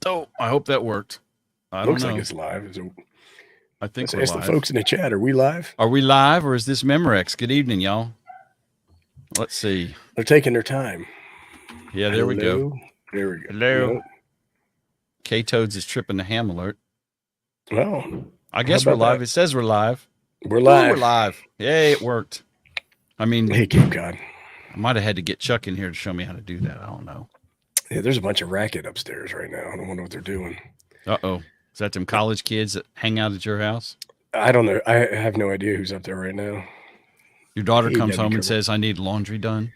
Oh, I hope that worked. I don't Looks know. like it's live. So I think let's we're ask live. the folks in the chat. Are we live? Are we live or is this Memorex? Good evening, y'all. Let's see. They're taking their time. Yeah, there we go. There we go. Hello. Nope. K-Toads is tripping the ham alert. Well, I guess we're live. That? It says we're live. We're live. Ooh, we're live. Yay, it worked. I mean, hey, Cape Cod. I might have had to get Chuck in here to show me how to do that. I don't know. Yeah, there's a bunch of racket upstairs right now. I don't wonder what they're doing. Uh-oh. Is that them college kids that hang out at your house? I don't know. I have no idea who's up there right now. Your daughter comes home and says, I need laundry done?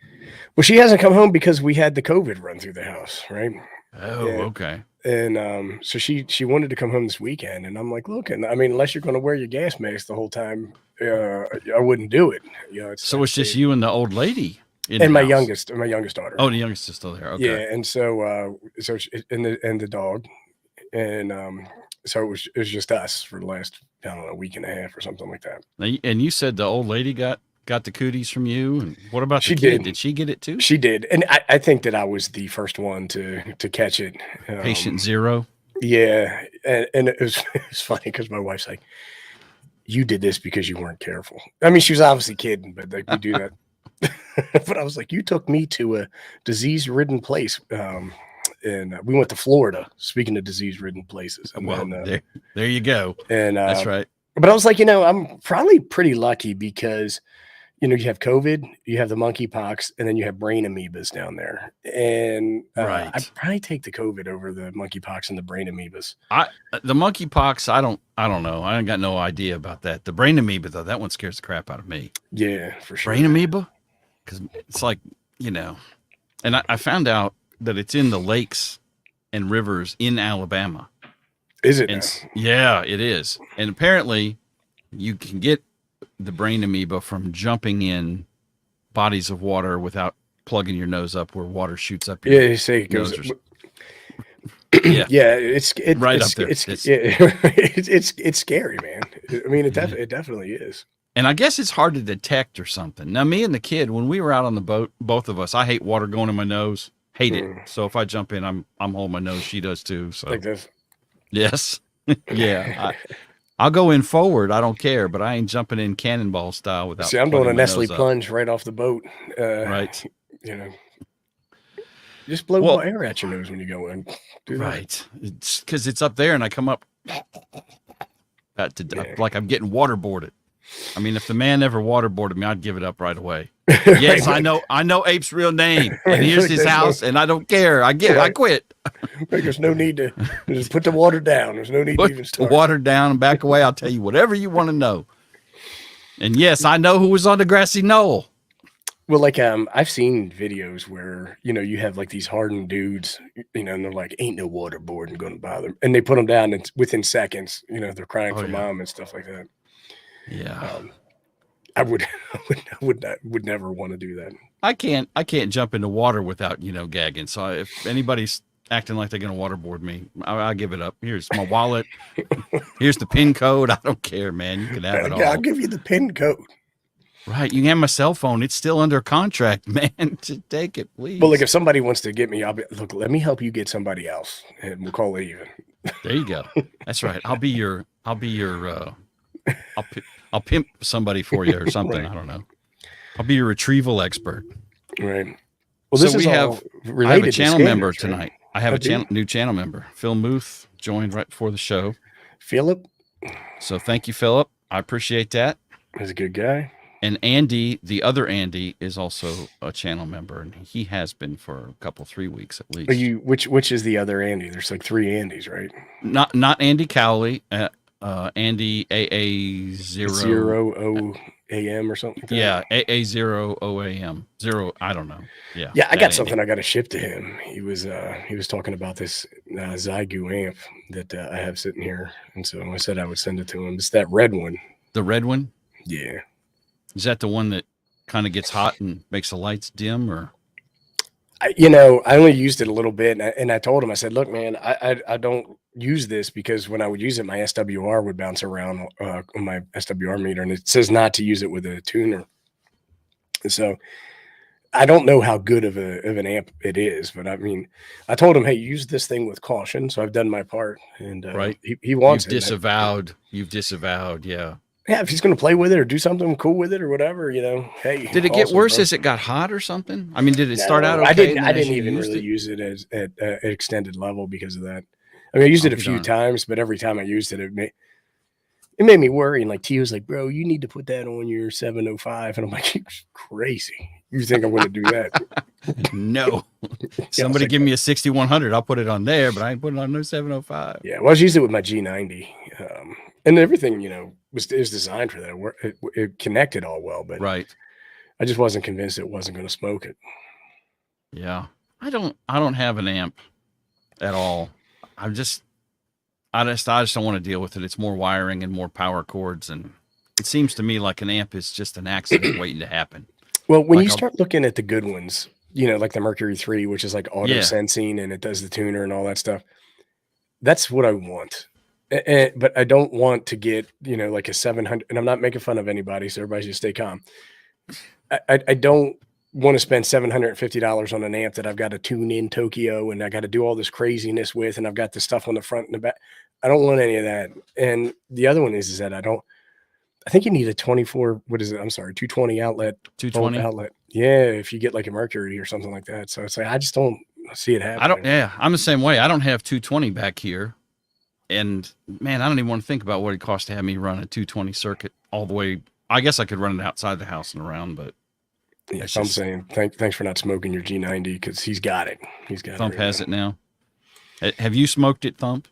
Well, she hasn't come home because we had the COVID run through the house, right? Oh, okay. And so she wanted to come home this weekend, and I'm like, look, and I mean, unless you're going to wear your gas mask the whole time, I wouldn't do it. You know, so it's just you and the old lady, and my youngest daughter. Oh, the youngest is still there. Okay. Yeah, and so and the dog, and so it was just us for the last, I don't know, week and a half or something like that. And you said the old lady got the cooties from you, and what about the kid? Did she get it too? She did, and I think that I was the first one to catch it. Patient zero. Yeah, and it was funny because my wife's like, "You did this because you weren't careful." I mean, she was obviously kidding, but like we do that. But I was like, "You took me to a disease-ridden place." And we went to Florida. Speaking of disease-ridden places, and well, there you go. And that's right. But I was like, I'm probably pretty lucky because, you have COVID, you have the monkeypox, and then you have brain amoebas down there. And right. I'd probably take the COVID over the monkeypox and the brain amoebas. The monkeypox, I don't know. I ain't got no idea about that. The brain amoeba, though, that one scares the crap out of me. Yeah, for sure. Brain amoeba, because it's like, and I found out that it's in the lakes and rivers in Alabama. Is it? Yeah, it is. And apparently you can get the brain amoeba from jumping in bodies of water without plugging your nose up where water shoots up your you say it goes. Yeah, it's right up there. It's scary, man. I mean, it definitely is. And I guess it's hard to detect or something. Now, me and the kid, when we were out on the boat, both of us, I hate water going in my nose. Hate it. So if I jump in, I'm holding my nose. She does too. So like this. Yes. Yeah. I'll go in forward. I don't care, but I ain't jumping in cannonball style without. See, I'm doing a Nestle plunge right off the boat. Right. Just blow air at your nose when you go in. Right. It's because it's up there and I come up like I'm getting waterboarded. I mean, if the man ever waterboarded me, I'd give it up right away. Yes, I know Ape's real name, and here's his house, and I don't care. I quit. There's no need to just put the water down. There's no need to even start. Put the water down and back away. I'll tell you whatever you want to know. And yes, I know who was on the grassy knoll. Well, like I've seen videos where you have like these hardened dudes, and they're like, "Ain't no waterboarding going to bother them," and they put them down, and within seconds, they're crying for mom and stuff like that. Yeah, I would never want to do that. I can't jump into water without gagging. So if anybody's acting like they're gonna waterboard me, I'll give it up. Here's my wallet. Here's the PIN code. I don't care, man. You can have it all. I'll give you the PIN code. Right, you can have my cell phone. It's still under contract, man. To take it, please. Well, like if somebody wants to get me, look. Let me help you get somebody else, and we'll call it even. There you go. That's right. I'll be your. I'll pimp somebody for you or something. Right. I don't know. I'll be your retrieval expert. Right. Well, this is I have a channel member tonight. I have a new channel member. Phil Muth joined right before the show. Philip. So thank you, Philip. I appreciate that. He's a good guy. And Andy, the other Andy, is also a channel member, and he has been for a 3 weeks at least. Are you which is the other Andy? There's like 3 Andys, right? Not Andy Cowley. Andy AA0 AM or something like that. Yeah, AA0OAM. Zero, I don't know. Yeah. Yeah, I got something I got to ship to him. He was talking about this Zygu amp that I have sitting here. And so I said I would send it to him. It's that red one. The red one? Yeah. Is that the one that kind of gets hot and makes the lights dim, or? I only used it a little bit, and I told him, I said, look, man, I don't use this because when I would use it, my SWR would bounce around on my SWR meter, and it says not to use it with a tuner. And so I don't know how good of an amp it is, but I mean, I told him, hey, use this thing with caution. So I've done my part, and Right. he wants You've it. disavowed. You've disavowed. Yeah. Yeah, if he's going to play with it or do something cool with it or whatever, hey, Did it get awesome, worse bro. as it got hot or something? I mean, did it start out No, okay? And I then as didn't you even used really it? use it as at an extended level because of that. I mean, I used I'll it a be few darned. times, but every time I used it, it made me worry. And like T was like, bro, you need to put that on your 705. And I'm like, you're crazy. You think I'm going to do that? No. Yeah, Somebody like, give me a 6100. I'll put it on there, but I ain't putting it on no 705. yeah, well, I was using it with my G90. And everything, is designed for that. It connected all well, but Right. I just wasn't convinced it wasn't going to smoke it. Yeah. I don't have an amp at all. I just don't want to deal with it. It's more wiring and more power cords, and it seems to me like an amp is just an accident waiting to happen. Well, when Like you start looking at the good ones, like the Mercury 3, which is like auto Yeah. sensing and it does the tuner and all that stuff, that's what I want. But I don't want to get, like a 700, and I'm not making fun of anybody, so everybody should stay calm. I don't want to spend $750 on an amp that I've got to tune in Tokyo and I got to do all this craziness with, and I've got the stuff on the front and the back. I don't want any of that. And the other one is that I think you need a 24, what is it? I'm sorry, 220 outlet. 220 outlet. Yeah, if you get like a Mercury or something like that. So it's like I just don't see it happening. I'm the same way. I don't have 220 back here. And man, I don't even want to think about what it costs to have me run a 220 circuit all the way. I guess I could run it outside the house and around, but yeah, so I'm saying thanks for not smoking your G90 because he's got it. He's got Thump it. Right has it now. Have you smoked it, Thump?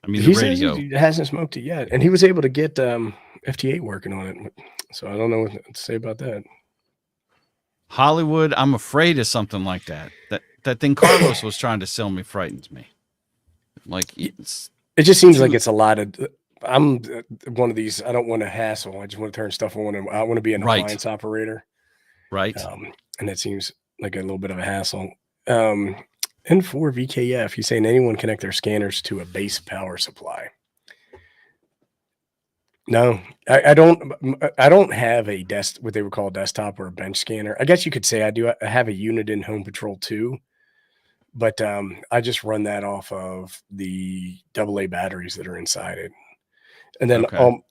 I mean, he the radio. says he hasn't smoked it yet, and he was able to get FT8 working on it. So I don't know what to say about that. Hollywood, I'm afraid of something like that. That thing Carlos was trying to sell me frightens me. Like it just seems like it's a lot of. I'm one of these. I don't want to hassle. I just want to turn stuff on, and I want to be an appliance operator. Right. And that seems like a little bit of a hassle. And for VKF, he's saying anyone connect their scanners to a base power supply. No, I don't have a what they would call a desktop or a bench scanner. I guess you could say I do. I have a unit in Home Patrol 2, but I just run that off of the AA batteries that are inside it. And then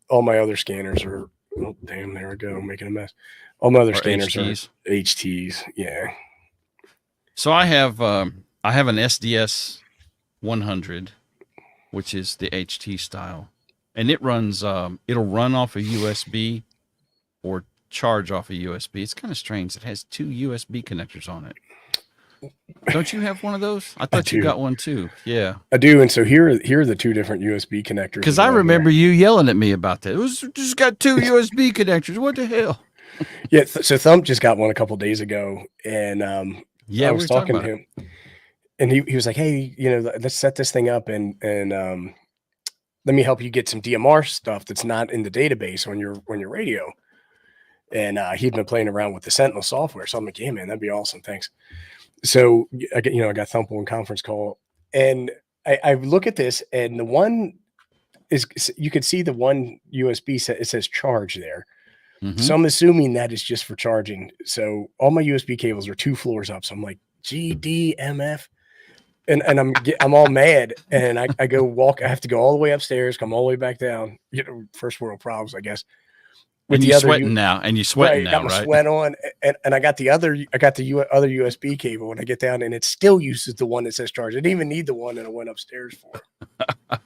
all my other scanners are, oh, damn, there we go, making a mess. All my other scanners are HTs. Yeah. So I have an SDS 100, which is the HT style. And it runs, it'll run off a USB or charge off a USB. It's kind of strange. It has 2 USB connectors on it. Don't you have one of those? I thought you got one too. Yeah, I do. And so here are the 2 different USB connectors. Because I remember you yelling at me about that. It was just got 2 USB connectors. What the hell? Yeah. So Thump just got one a couple days ago, and I was talking to him, and he was like, "Hey, let's set this thing up and let me help you get some DMR stuff that's not in the database on your radio." And he'd been playing around with the Sentinel software, so I'm like, "Yeah, man, that'd be awesome. Thanks." So I got Thump on conference call, and I look at this, and the one is, you could see the one USB it says charge there. Mm-hmm. So I'm assuming that is just for charging. So all my USB cables are 2 floors up. So I'm like, GDMF. And I'm all mad. And I go walk. I have to go all the way upstairs, come all the way back down. First world problems, I guess. And you're sweating now. And you're sweating now, right? Got my sweat on. And I got the other USB cable when I get down, and it still uses the one that says charge. I didn't even need the one that I went upstairs for.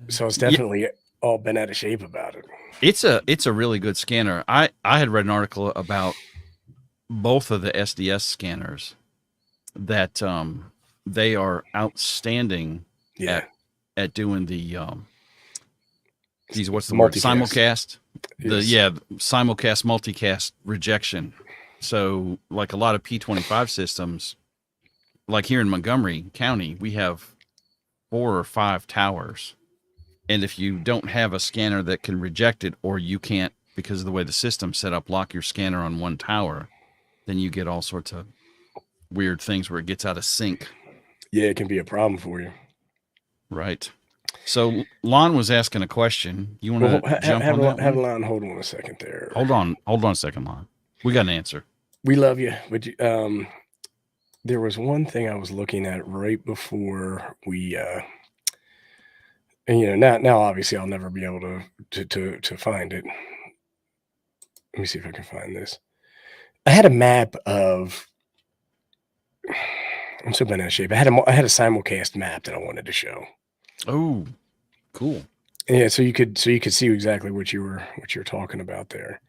So it's definitely all been out of shape about it. It's a really good scanner. I had read an article about both of the SDS scanners that they are outstanding at doing the what's the word, simulcast, simulcast multicast rejection. So like a lot of P25 systems, like here in Montgomery County, we have 4 or 5 towers. And if you don't have a scanner that can reject it, or you can't, because of the way the system's set up, lock your scanner on one tower, then you get all sorts of weird things where it gets out of sync. Yeah, it can be a problem for you. Right. So Lon was asking a question. You want to jump on that? Have Lon hold on a second there. Hold on a second, Lon. We got an answer. We love you, but there was one thing I was looking at right before we, and now obviously I'll never be able to find it. Let me see if I can find this. I had a map of. I'm so bent out of shape. I had a simulcast map that I wanted to show. Oh, cool. Yeah, so you could see exactly what you were talking about there.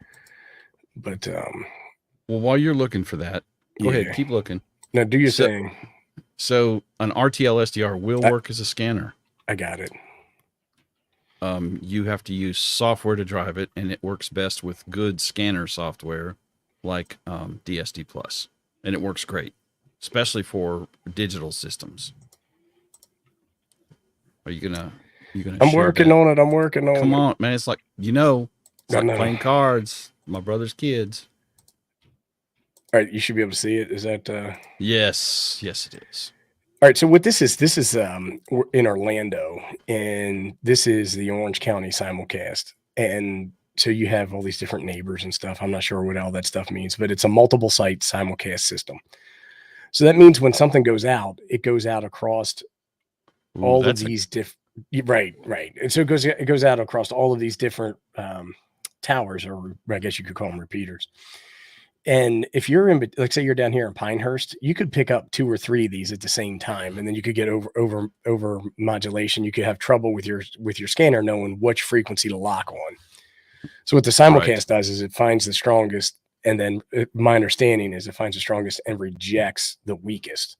But well, while you're looking for that, go ahead, keep looking. Now do your thing. So an RTL SDR will work as a scanner. I got it. You have to use software to drive it, and it works best with good scanner software like DSD Plus, and it works great, especially for digital systems. Are you gonna? I'm working on it. I'm working on it. Come on, man! It's like it's like playing cards. My brother's kids. All right, you should be able to see it. Is that? Yes, it is. All right, so what this is we're in Orlando, and this is the Orange County simulcast, and so you have all these different neighbors and stuff. I'm not sure what all that stuff means, but it's a multiple site simulcast system. So that means when something goes out, it goes out across all of these different. Right, and so it goes out across all of these different towers, or I guess you could call them repeaters. And if you're in, like, say you're down here in Pinehurst, you could pick up 2 or 3 of these at the same time, and then you could get over modulation. You could have trouble with your scanner knowing which frequency to lock on. So what the simulcast does is it finds the strongest, and then my understanding is it finds the strongest and rejects the weakest.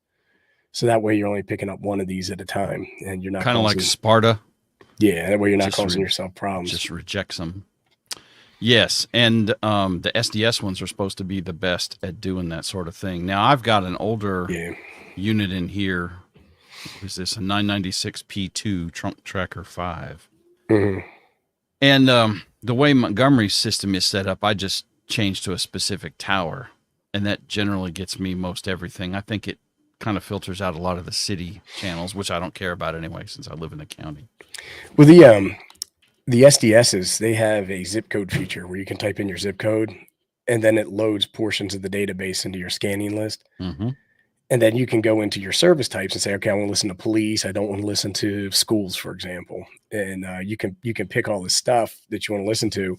So that way you're only picking up one of these at a time, and you're not kind of like Sparta. Yeah, that way you're not causing yourself problems. Just rejects them. Yes, and the SDS ones are supposed to be the best at doing that sort of thing. Now, I've got an older unit in here. What is this? A 996P2 Trunk Tracker 5. Mm-hmm. And the way Montgomery's system is set up, I just change to a specific tower, and that generally gets me most everything. I think it kind of filters out a lot of the city channels, which I don't care about anyway, since I live in the county. Well, the SDSs, they have a zip code feature where you can type in your zip code, and then it loads portions of the database into your scanning list. Mm-hmm. And then you can go into your service types and say, okay, I want to listen to police. I don't want to listen to schools, for example. And you can pick all the stuff that you want to listen to.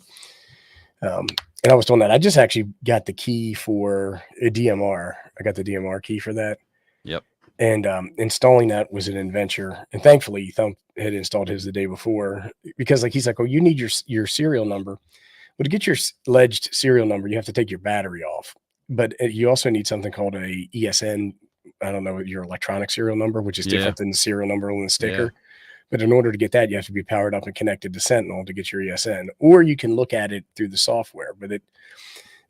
And I was doing that. I just actually got the key for a DMR. I got the DMR key for that. Yep. And installing that was an adventure. And thankfully, Thump had installed his the day before, because he's like, oh, you need your serial number. But to get your alleged serial number, you have to take your battery off. But you also need something called a ESN. I don't know, your electronic serial number, which is different than the serial number on the sticker. Yeah. But in order to get that, you have to be powered up and connected to Sentinel to get your ESN, or you can look at it through the software.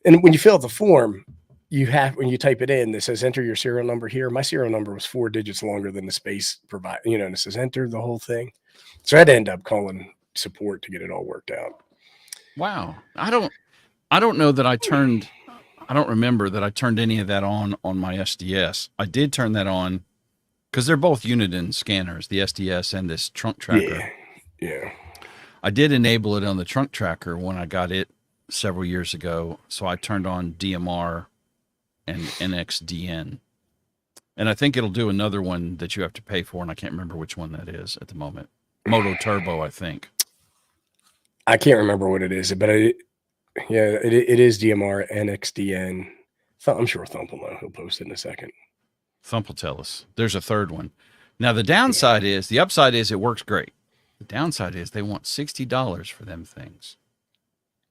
And when you fill out the form, when you type it in, it says enter your serial number here. My serial number was 4 digits longer than the space provided, and it says enter the whole thing. So I had to end up calling support to get it all worked out. Wow. I don't know that I don't remember that I turned any of that on my SDS. I did turn that on because they're both Uniden scanners, the SDS and this trunk tracker. Yeah. I did enable it on the trunk tracker when I got it several years ago. So I turned on DMR and NXDN. And I think it'll do another one that you have to pay for, and I can't remember which one that is at the moment. Moto Turbo, I think. I can't remember what it is, but it is DMR, NXDN. I'm sure Thump will know. He'll post it in a second. Thump will tell us. There's a third one. Now, the downside is, the upside is it works great. The downside is they want $60 for them things.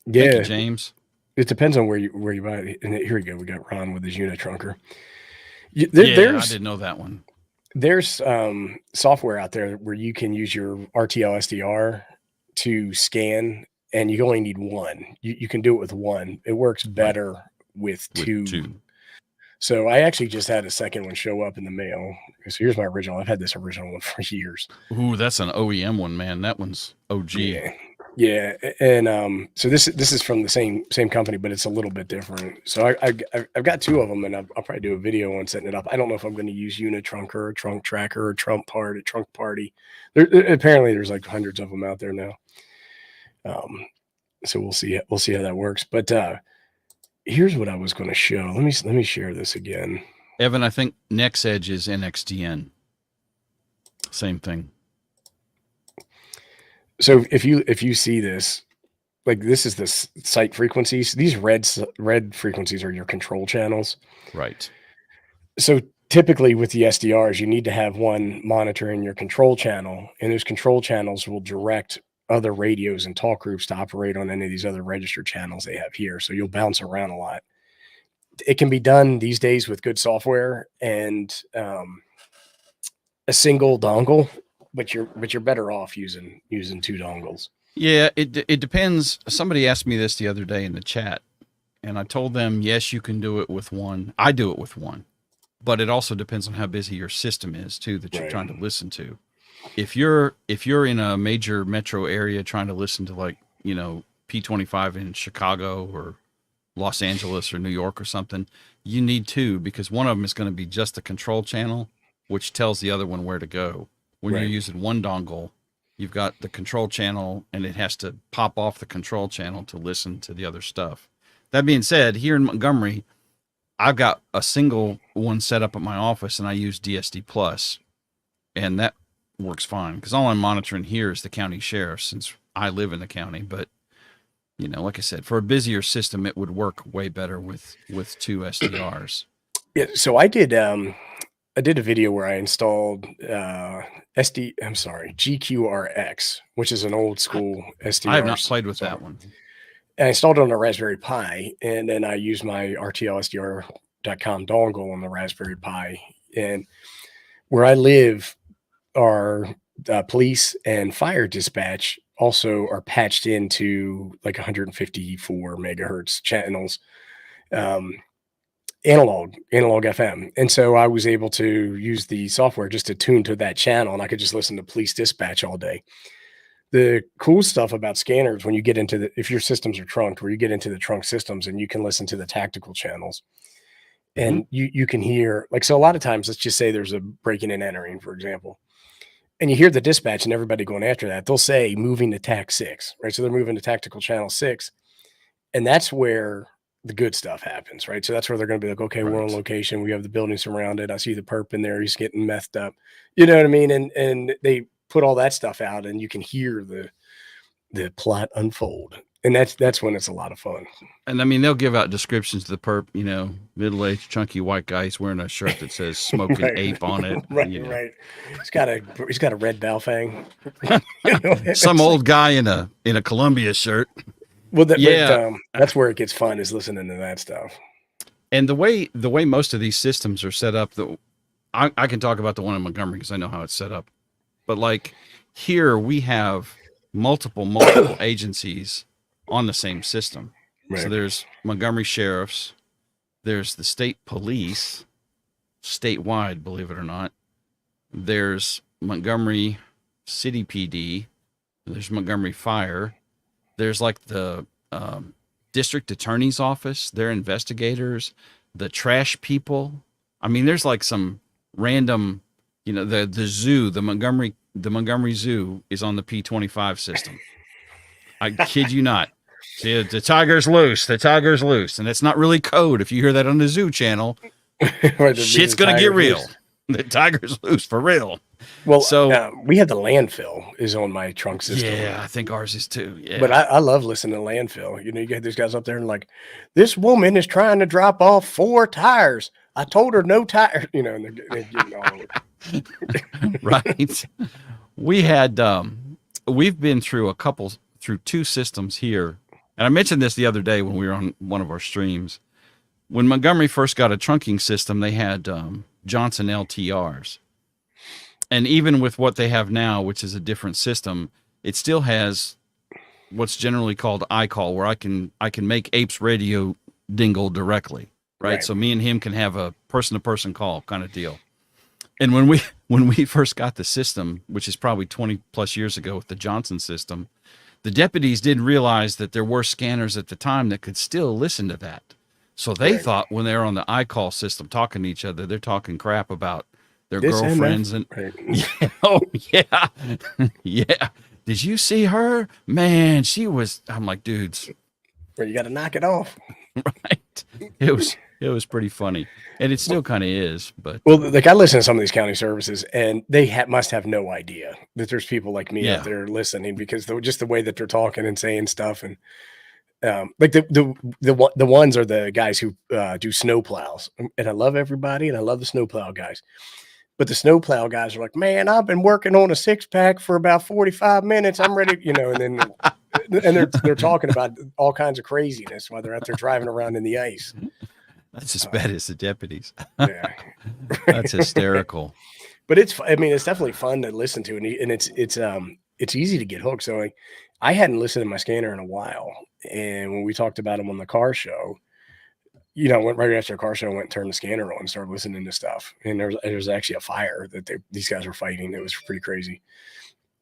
Yeah. Thank you, James. It depends on where you buy it. And here we go. We got Ron with his Unitrunker. I didn't know that one. There's software out there where you can use your RTL SDR to scan, and you only need one. You can do it with one. It works better with two. So I actually just had a second one show up in the mail. So here's my original. I've had this original one for years. Ooh, that's an OEM one, man. That one's OG. Yeah. And so this is from the same company, but it's a little bit different. So I've got 2 of them, and I'll probably do a video on setting it up. I don't know if I'm going to use Unitrunker or Trunk Tracker or Trunk Party. Apparently there's like hundreds of them out there now. So we'll see how that works. But here's what I was going to show. Let me share this again. Evan, I think Next Edge is NXDN. Same thing. So if you see this, like this is the site frequencies. These red frequencies are your control channels. Right. So typically with the SDRs, you need to have one monitoring your control channel, and those control channels will direct other radios and talk groups to operate on any of these other registered channels they have here. So you'll bounce around a lot. It can be done these days with good software and a single dongle, but you're better off using two dongles. Yeah, it depends. Somebody asked me this the other day in the chat, and I told them, yes, you can do it with one. I do it with one, but it also depends on how busy your system is too that you're trying to listen to. If you're in a major metro area trying to listen to, like, you know, P25 in Chicago or Los Angeles or New York or something, you need two, because one of them is going to be just the control channel, which tells the other one where to go. When you're using one dongle, you've got the control channel and it has to pop off the control channel to listen to the other stuff. That being said, here in Montgomery, I've got a single one set up at my office and I use DSD Plus, and that works fine because all I'm monitoring here is the county sheriff since I live in the county. But, you know, like I said, for a busier system, it would work way better with two SDRs. Yeah. So I did a video where I installed GQRX, which is an old school SDR. I have not played with that one. And I installed it on a Raspberry Pi, and then I used my RTLSDR.com dongle on the Raspberry Pi. And where I live, our police and fire dispatch also are patched into like 154 megahertz channels, analog FM. And so I was able to use the software just to tune to that channel, and I could just listen to police dispatch all day. The cool stuff about scanners, when you get into if your systems are trunked, where you get into the trunk systems and you can listen to the tactical channels, and you can hear, like, so a lot of times, let's just say there's a breaking and entering, for example, and you hear the dispatch and everybody going after that, they'll say moving to TAC 6, right? So they're moving to tactical channel 6, and that's where the good stuff happens, right? So that's where they're going to be like, okay, we're on location. We have the building surrounded. I see the perp in there. He's getting methed up. You know what I mean? And they put all that stuff out, and you can hear the plot unfold. And that's when it's a lot of fun. And I mean, they'll give out descriptions of the perp, you know, middle-aged, chunky white guy. He's wearing a shirt that says "Smoking Ape" on it. Right. He's got a red Balfang. Some old guy in a Columbia shirt. Well, that's where it gets fun, is listening to that stuff. And the way most of these systems are set up, I can talk about the one in Montgomery because I know how it's set up. But like here, we have multiple agencies on the same system. Right. So there's Montgomery sheriffs, there's the state police, statewide, believe it or not. There's Montgomery City PD. There's Montgomery Fire. There's like the district attorney's office, their investigators, the trash people. I mean, there's like some random, you know, the zoo, the Montgomery Zoo is on the P25 system. I kid you not. See, the tiger's loose. The tiger's loose. And it's not really code. If you hear that on the zoo channel, shit's going to get real. Loose. The tiger's loose for real. Well, so we had the landfill is on my trunk system. Yeah, I think ours is too. Yeah. But I love listening to landfill. You know, you get these guys up there and like, this woman is trying to drop off 4 tires. I told her no tires. You know, and they're getting all over. Right. We had, we've been through through 2 systems here. And I mentioned this the other day when we were on one of our streams. When Montgomery first got a trunking system, they had Johnson LTRs. And even with what they have now, which is a different system, it still has what's generally called iCall, where I can make Ape's radio dingle directly, right? So me and him can have a person-to-person call kind of deal. And when we first got the system, which is probably 20 plus years ago with the Johnson system, the deputies didn't realize that there were scanners at the time that could still listen to that. So they thought when they're on the iCall system talking to each other, they're talking crap about their girlfriends and yeah. Did you see her? Man, she was. I'm like, dudes, you got to knock it off. Right. It was pretty funny, and it still kind of is. But Well, like I listen to some of these county services, and they must have no idea that there's people like me out yeah, there listening because just the way that they're talking and saying stuff, and like the ones are the guys who do snow plows, and I love everybody, and I love the snowplow guys. But the snowplow guys are like, man, I've been working on a 6-pack for about 45 minutes. I'm ready, and then they're talking about all kinds of craziness while they're out there driving around in the ice. that's as bad as the deputies. Yeah. That's hysterical. But I mean, it's definitely fun to listen to, and it's easy to get hooked. So like, I hadn't listened to my scanner in a while, and when we talked about them on the car show, I went right after the car show, I went and turned the scanner on and started listening to stuff. And there's actually a fire that these guys were fighting. It was pretty crazy.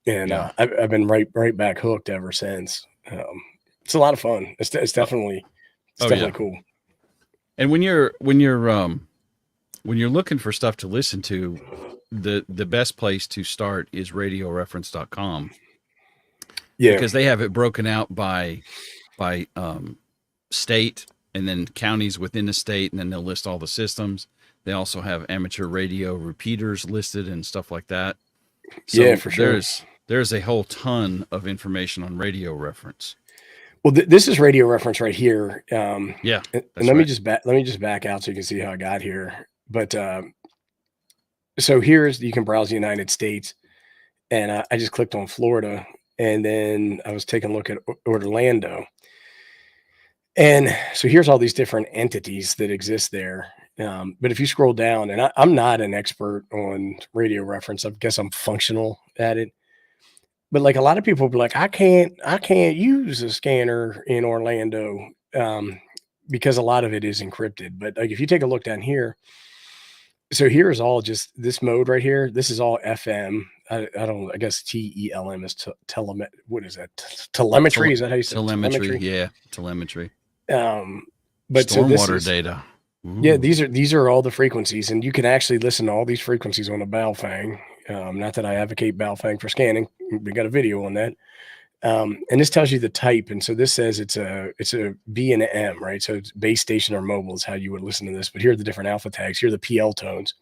And Yeah. I've been right back hooked ever since. It's a lot of fun. It's definitely cool. And when you're looking for stuff to listen to, the best place to start is radioreference.com. Yeah. Because they have it broken out by state, and then counties within the state, and then they'll list all the systems. They also have amateur radio repeaters listed and stuff like that. So yeah, for sure. There's a whole ton of information on Radio Reference. Well, this is Radio Reference right here. Yeah, and let me just back out so you can see how I got here. But so you can browse the United States, and I just clicked on Florida, and then I was taking a look at Orlando. And so here's all these different entities that exist there. But if you scroll down, and I'm not an expert on Radio Reference, I guess I'm functional at it. But like a lot of people will be like, I can't use a scanner in Orlando because a lot of it is encrypted. But like if you take a look down here, so here's all just this mode right here. This is all FM. I guess TELM is what is that? Telemetry? Is that how you say it? Telemetry? Yeah, telemetry. But stormwater data. Ooh. Yeah, these are all the frequencies, and you can actually listen to all these frequencies on a Baofeng. Not that I advocate Baofeng for scanning. We got a video on that. And this tells you the type. And so this says it's a B and an M, right? So it's base station or mobile is how you would listen to this. But here are the different alpha tags. Here are the PL tones.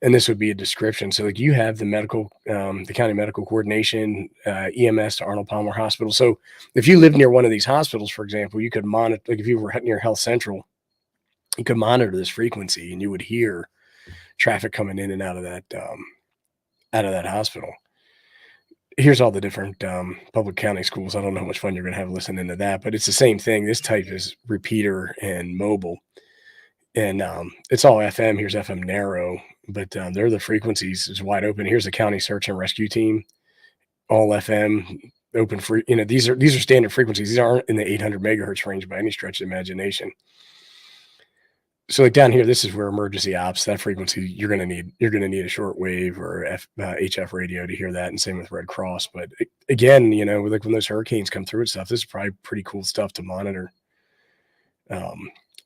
And this would be a description. So like you have the county medical coordination, EMS to Arnold Palmer Hospital. So if you live near one of these hospitals, for example, you could monitor, like if you were near Health Central, you could monitor this frequency and you would hear traffic coming in and out of that hospital. Here's all the different public county schools. I don't know how much fun you're going to have listening to that, but it's the same thing. This type is repeater and mobile. And it's all FM. Here's FM narrow, but they're the frequencies. It's wide open. Here's the county search and rescue team, all FM, open free. These are standard frequencies. These aren't in the 800 megahertz range by any stretch of imagination. So like down here, this is where emergency ops, that frequency, you're going to need a shortwave or HF radio to hear that. And same with Red Cross. But again, like when those hurricanes come through and stuff, this is probably pretty cool stuff to monitor.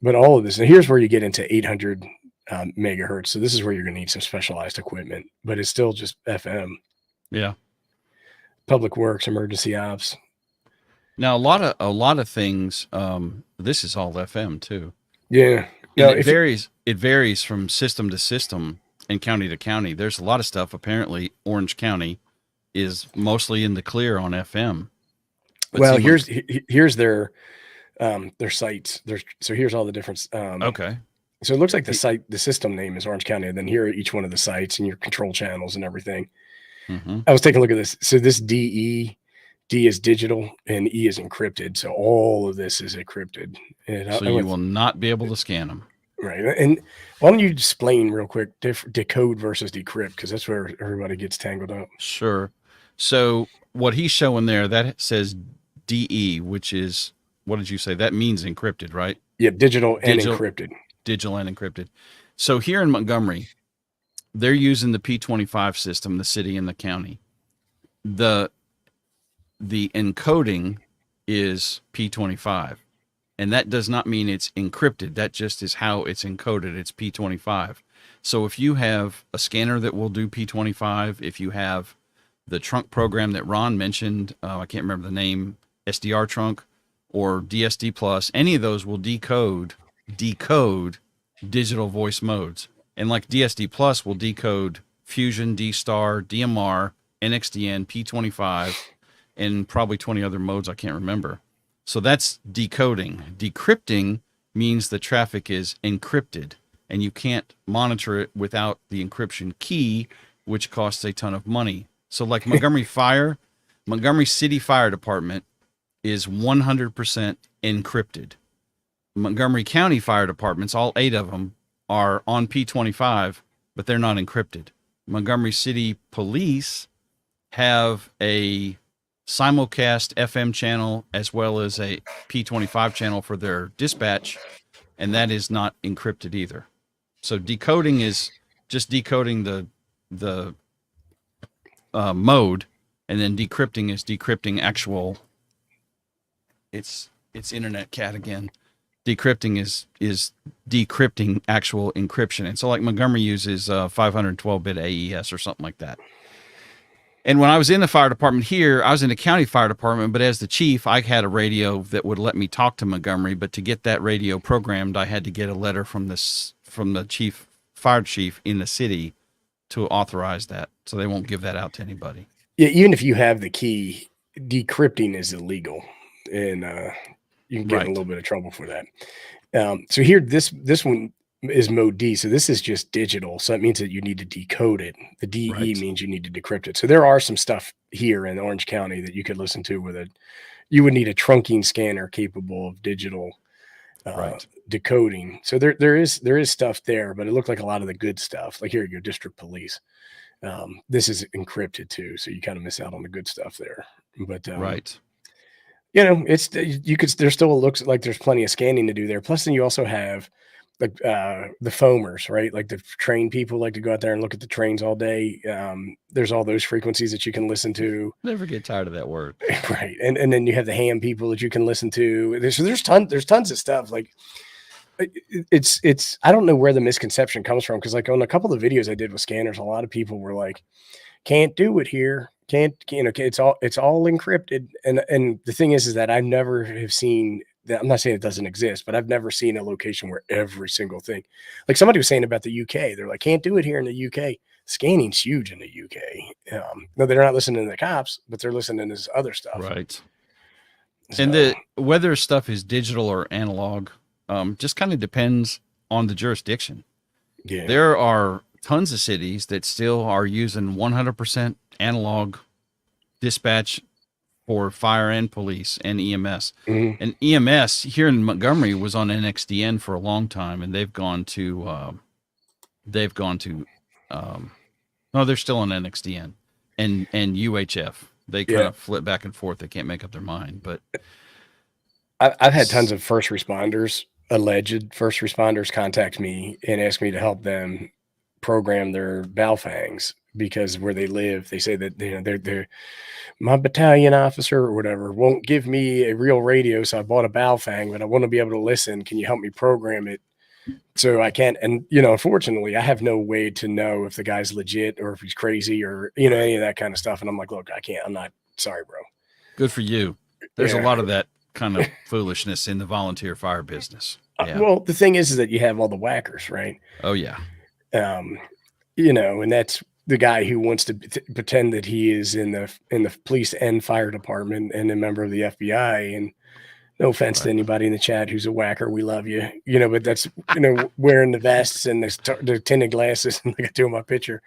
But all of this, and here's where you get into 800 megahertz. So this is where you're going to need some specialized equipment, but it's still just FM. Yeah. Public works, emergency ops. Now, a lot of things, this is all FM too. Yeah. No, it varies from system to system and county to county. There's a lot of stuff. Apparently, Orange County is mostly in the clear on FM. But well, here's their sites. So here's all the different. Okay. So it looks like the system name is Orange County, and then here are each one of the sites and your control channels and everything. Mm-hmm. I was taking a look at this. So this D is digital and E is encrypted. So all of this is encrypted. And so you will not be able to scan them. Right. And why don't you explain real quick decode versus decrypt? Because that's where everybody gets tangled up. Sure. So what he's showing there, that says DE, which is, what did you say? That means encrypted, right? Yeah, digital and encrypted. Digital and encrypted. So here in Montgomery, they're using the P25 system, the city and the county. The encoding is P25, and that does not mean it's encrypted. That just is how it's encoded. It's P25. So if you have a scanner that will do P25, if you have the trunk program that Ron mentioned, I can't remember the name, SDR trunk, or DSD plus, any of those will decode digital voice modes. And like DSD plus will decode Fusion, D-Star, DMR, NXDN, P25, and probably 20 other modes I can't remember. So that's decoding. Decrypting means the traffic is encrypted, and you can't monitor it without the encryption key, which costs a ton of money. So like Montgomery City Fire Department is 100% encrypted. Montgomery County Fire Departments, all 8 of them, are on P25, but they're not encrypted. Montgomery City Police have a simulcast FM channel as well as a P25 channel for their dispatch, and that is not encrypted either. So decoding is just decoding the mode, and then decrypting is decrypting actual. It's internet cat again. Decrypting is decrypting actual encryption. And so like Montgomery uses 512-bit AES or something like that. And when I was in the fire department here, I was in the county fire department, but as the chief, I had a radio that would let me talk to Montgomery. But to get that radio programmed, I had to get a letter from the fire chief in the city to authorize that. So they won't give that out to anybody. Yeah, even if you have the key, decrypting is illegal, and you can get in a little bit of trouble for that. So here, this one is mode D. So this is just digital. So that means that you need to decode it. The DE means you need to decrypt it. So there are some stuff here in Orange County that you could listen to with you would need a trunking scanner capable of digital decoding. So there is stuff there, but it looked like a lot of the good stuff. Like here you go, District Police. This is encrypted too, so you kind of miss out on the good stuff there. But you know, there still looks like there's plenty of scanning to do there. Plus, then you also have like the foamers, right? Like the train people like to go out there and look at the trains all day. There's all those frequencies that you can listen to. Never get tired of that word. Right. And then you have the ham people that you can listen to. There's tons of stuff. Like it's I don't know where the misconception comes from, because like on a couple of videos I did with scanners, a lot of people were like, can't do it here. Can't, you know, it's all encrypted. And the thing is that I never have seen that. I'm not saying it doesn't exist, but I've never seen a location where every single thing, like somebody was saying about the UK, they're like, can't do it here in the UK. Scanning's huge in the UK. No, they're not listening to the cops, but they're listening to this other stuff. Right. So, and whether stuff is digital or analog, just kind of depends on the jurisdiction. Yeah. There are tons of cities that still are using 100% analog dispatch for fire and police and EMS. Mm-hmm. And EMS here in Montgomery was on NXDN for a long time, and they've gone to no, they're still on NXDN and UHF. They kind of flip back and forth. They can't make up their mind. But I've had tons of alleged first responders contact me and ask me to help them program their Balfangs, because where they live, they say that, you know, they're my battalion officer or whatever won't give me a real radio, so I bought a Balfang, but I want to be able to listen. Can you help me program it so I can? And you know, unfortunately, I have no way to know if the guy's legit or if he's crazy or, you know, any of that kind of stuff. And I'm like, look, I can't. I'm not. Sorry, bro. Good for you. There's a lot of that kind of foolishness in the volunteer fire business. Yeah. Well, the thing is that you have all the whackers, right? Oh yeah. You know, and that's the guy who wants to pretend that he is in the police and fire department and a member of the FBI. And no offense to anybody in the chat who's a whacker, we love you, you know, but that's, you know, wearing the vests and the tinted glasses, and like I do in my picture,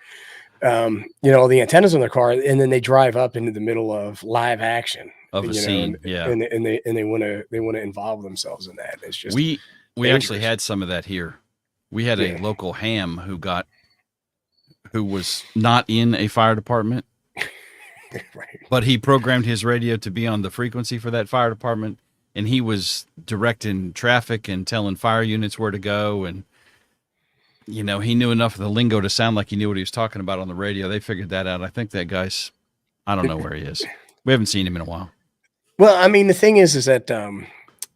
you know, all the antennas on their car, and then they drive up into the middle of live action of a scene, and they want to involve themselves in that. It's just we actually had some of that here. We had a local ham who was not in a fire department, right, but he programmed his radio to be on the frequency for that fire department, and he was directing traffic and telling fire units where to go. And, you know, he knew enough of the lingo to sound like he knew what he was talking about on the radio. They figured that out. I think that guy's, I don't know where he is. We haven't seen him in a while. Well, I mean, the thing is that,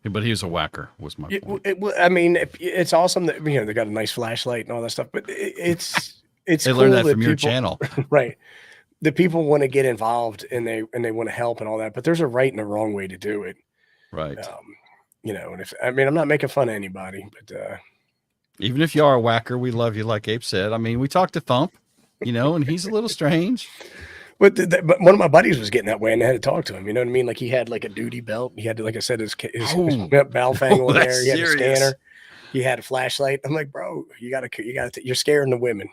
but he was a whacker, was my point. I mean, it's awesome that, you know, they got a nice flashlight and all that stuff, but it's they cool learned that from your channel. Right. The people want to get involved and they want to help and all that, but there's a right and a wrong way to do it. Right. You know, and I'm not making fun of anybody, but even if you are a whacker, we love you, like Abe said. I mean, we talked to Thump, you know, and he's a little strange. But but one of my buddies was getting that way, and I had to talk to him. You know what I mean? Like he had like a duty belt. He had, like I said, his Balfang on there. He had a scanner. He had a flashlight. I'm like, bro, you're scaring the women.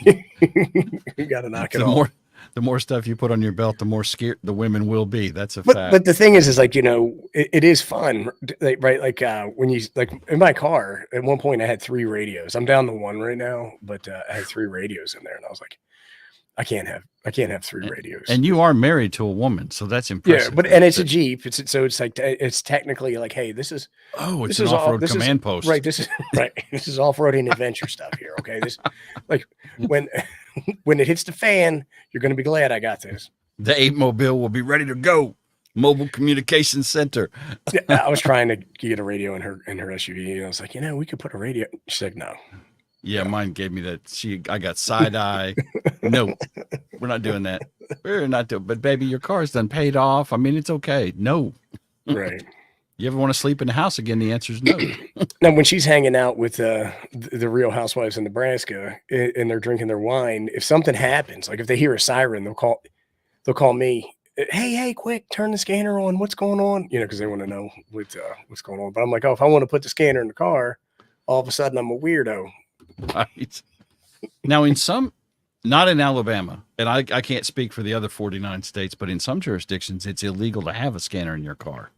You got to knock it off. The more stuff you put on your belt, the more scared the women will be. That's a fact. But the thing is like, you know, it is fun, right? Like when you like in my car, at one point I had 3 radios. I'm down to 1 right now, but I had 3 radios in there, and I was like, I can't have 3 radios. And you are married to a woman, so that's impressive. Yeah, and it's a Jeep. It's like it's technically like, hey, this is it's an off-road command post, right? This is right. This is off-roading adventure stuff here. Okay, this like when it hits the fan, you're going to be glad I got this. The 8 Mobile will be ready to go. Mobile Communications Center. Yeah, I was trying to get a radio in her SUV, and I was like, you know, we could put a radio. She's like, no. Yeah, mine gave me that. I got side eye. No, we're not doing that. We're not doing. But baby, your car's done paid off. I mean, it's okay. No. Right. You ever want to sleep in the house again? The answer is no. Now, when she's hanging out with the Real Housewives in Nebraska and they're drinking their wine, if something happens, like if they hear a siren, they'll call me. Hey, quick, turn the scanner on. What's going on? You know, because they want to know what's going on. But I'm like, oh, if I want to put the scanner in the car, all of a sudden I'm a weirdo. Right. Now, not in Alabama, and I can't speak for the other 49 states, but in some jurisdictions, it's illegal to have a scanner in your car.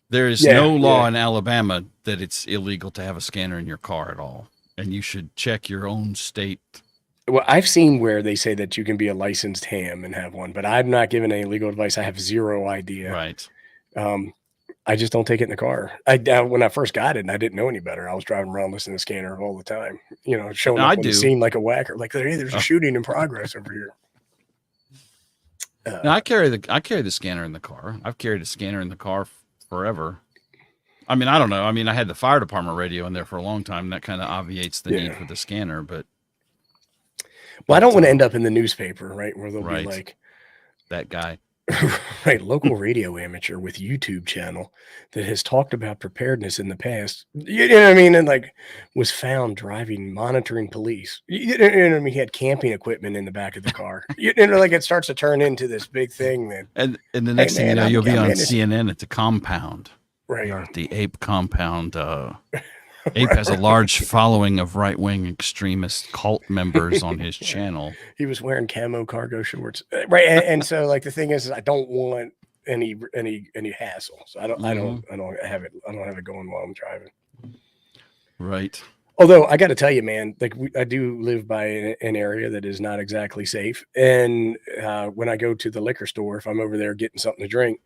There is no law in Alabama that it's illegal to have a scanner in your car at all. And you should check your own state. Well, I've seen where they say that you can be a licensed ham and have one, but I'm not giving any legal advice. I have zero idea. Right. I just don't take it in the car. When I first got it and I didn't know any better, I was driving around listening to the scanner all the time, you know, showing up on the scene like a whacker, like, hey, there's a shooting in progress over here. No, I carry the scanner in the car. I've carried a scanner in the car forever. I mean, I don't know. I mean, I had the fire department radio in there for a long time. And that kind of obviates the need for the scanner, but. Well, I don't want to end up in the newspaper, right? Where they'll be like that guy. Right, local radio amateur with YouTube channel that has talked about preparedness in the past. You know what I mean? And like was found monitoring police. You know what I mean? He had camping equipment in the back of the car. You know, like it starts to turn into this big thing. That and the next thing you know, you'll be on CNN at the compound. Right, or at the Ape compound. Ape has a large following of right-wing extremist cult members on his channel. He was wearing camo cargo shorts, right? And so, like, the thing is, I don't want any hassle. So I don't have it going while I'm driving. Right. Although I got to tell you, man, like I do live by an area that is not exactly safe. And when I go to the liquor store, if I'm over there getting something to drink,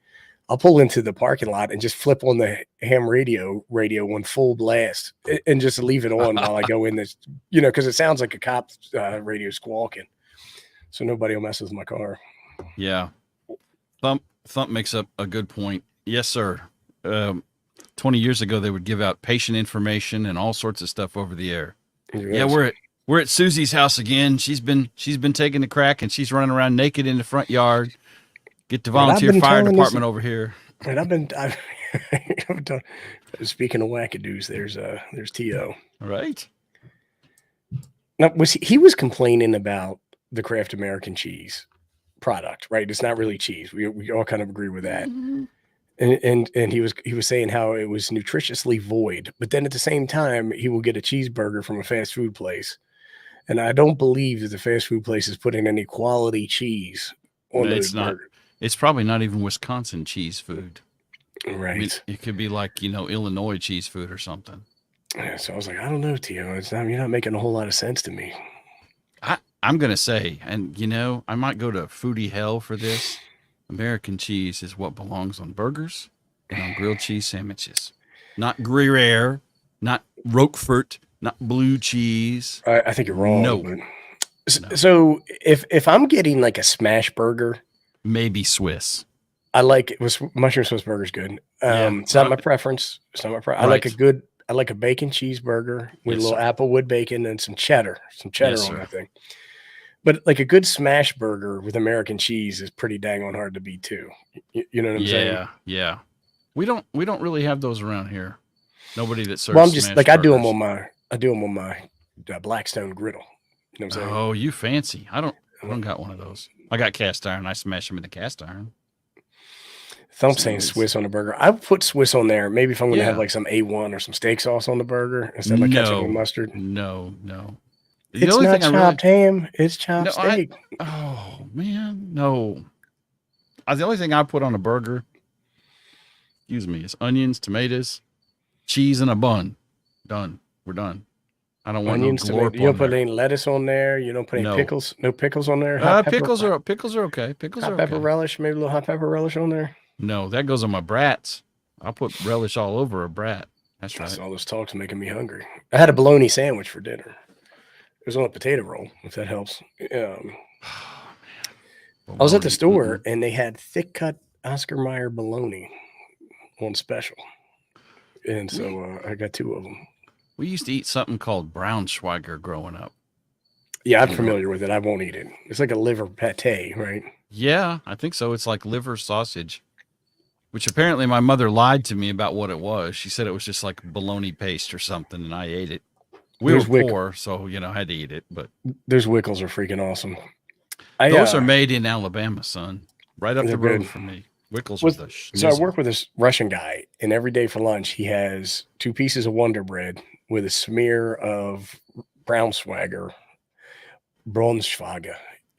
I'll pull into the parking lot and just flip on the ham radio on full blast and just leave it on while I go in this, you know, because it sounds like a cop's radio squawking. So nobody will mess with my car. Yeah. Thump makes up a good point. Yes, sir. 20 years ago, they would give out patient information and all sorts of stuff over the air. Yes. Yeah, we're at Susie's house again. She's been taking the crack and she's running around naked in the front yard. Get the volunteer fire department over here. And I've done, speaking of wackadoos, there's T.O. Right. Now, he was complaining about the Kraft American cheese product, right? It's not really cheese. We all kind of agree with that. Mm-hmm. And he was saying how it was nutritiously void, but then at the same time, he will get a cheeseburger from a fast food place. And I don't believe that the fast food place is putting any quality cheese on those burgers. It's probably not even Wisconsin cheese food. Right. I mean, it could be like, Illinois cheese food or something. Yeah, so I was like, I don't know, Tio. You're not making a whole lot of sense to me. I'm going to say, and, I might go to foodie hell for this. American cheese is what belongs on burgers and on grilled cheese sandwiches. Not Gruyere, not Roquefort, not blue cheese. I think you're wrong. No. No. So if I'm getting like a smash burger, maybe Swiss. I like mushroom Swiss burger's good. It's not my preference. It's not my preference. Right. I like a bacon cheeseburger with a little applewood bacon and some cheddar on that thing. But like a good smash burger with American cheese is pretty dang on hard to beat too. You know what I'm saying? Yeah. We don't really have those around here. Nobody that serves Well, I'm just smash like I do them burgers. on my Blackstone griddle. You know what I'm saying? Oh, you fancy. I don't got one of those. I got cast iron. I smash them in the cast iron. I'm saying Swiss on a burger. I would put Swiss on there. Maybe if I'm going to have like some A1 or some steak sauce on the burger instead of like ketchup and mustard. No. The It's only not thing chopped ham. It's chopped steak. Oh man, no. The only thing I put on a burger, excuse me, is onions, tomatoes, cheese, and a bun. Done. We're done. I don't want onions, no glorp. You don't put any lettuce on there. You don't put any pickles. No pickles on there. Pickles are okay. Pickles are okay. Hot pepper relish. Maybe a little hot pepper relish on there. No, that goes on my brats. I'll put relish all over a brat. That's right. All this talk's making me hungry. I had a bologna sandwich for dinner. It was on a potato roll, if that helps. I was at the store and they had thick cut Oscar Mayer bologna on special. And so I got 2 of them. We used to eat something called Braunschweiger growing up. Yeah, I'm familiar with it. I won't eat it. It's like a liver pate, right? Yeah, I think so. It's like liver sausage, which apparently my mother lied to me about what it was. She said it was just like bologna paste or something, and I ate it. We were poor, so, I had to eat it. But those Wickles are freaking awesome. Those are made in Alabama, son. Right up the road from me. Wickles are the So I work with this Russian guy, and every day for lunch, he has 2 pieces of Wonder Bread with a smear of Braunschweiger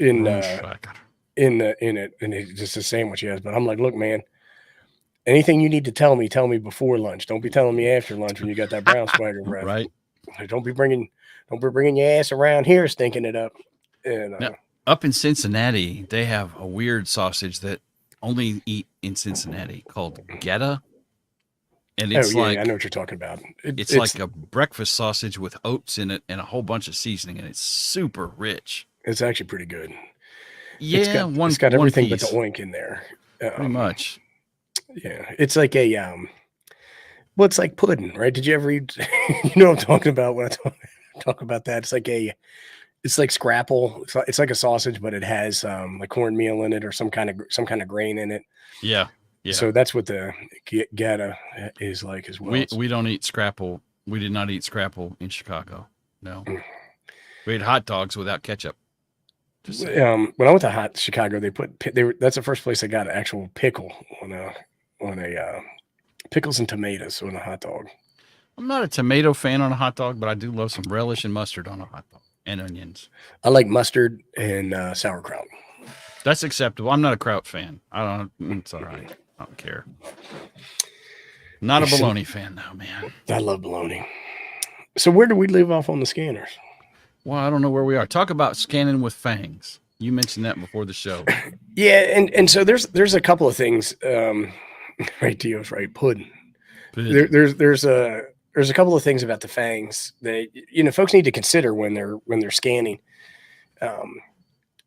in it, and it's just a sandwich he has. But I'm like, look, man, anything you need to tell me before lunch. Don't be telling me after lunch when you got that Braunschweiger bread. Right. Don't be bringing your ass around here stinking it up. And now, up in Cincinnati, they have a weird sausage that only eat in Cincinnati called Geta. And it's I know what you're talking about. It's like a breakfast sausage with oats in it and a whole bunch of seasoning, and it's super rich. It's actually pretty good. Yeah, it's got everything but the oink in there. Pretty much. Yeah, it's like it's like pudding, right? Did you ever eat? You know what I'm talking about when I talk about that? It's like scrapple. It's like a sausage, but it has like cornmeal in it or some kind of grain in it. Yeah. So that's what the Geta is like as well. We don't eat scrapple. We did not eat scrapple in Chicago. No. We ate hot dogs without ketchup. When I went to Chicago, that's the first place I got an actual pickle on a pickles and tomatoes on a hot dog. I'm not a tomato fan on a hot dog, but I do love some relish and mustard on a hot dog and onions. I like mustard and sauerkraut. That's acceptable. I'm not a kraut fan. It's all right. I don't care. Not a bologna fan though, man. I love bologna. So where do we leave off on the scanners? Well, I don't know where we are. Talk about scanning with fangs. You mentioned that before the show. Yeah, and so there's a couple of things. Right, Dio's right. Pudding. There's a couple of things about the fangs that folks need to consider when they're scanning.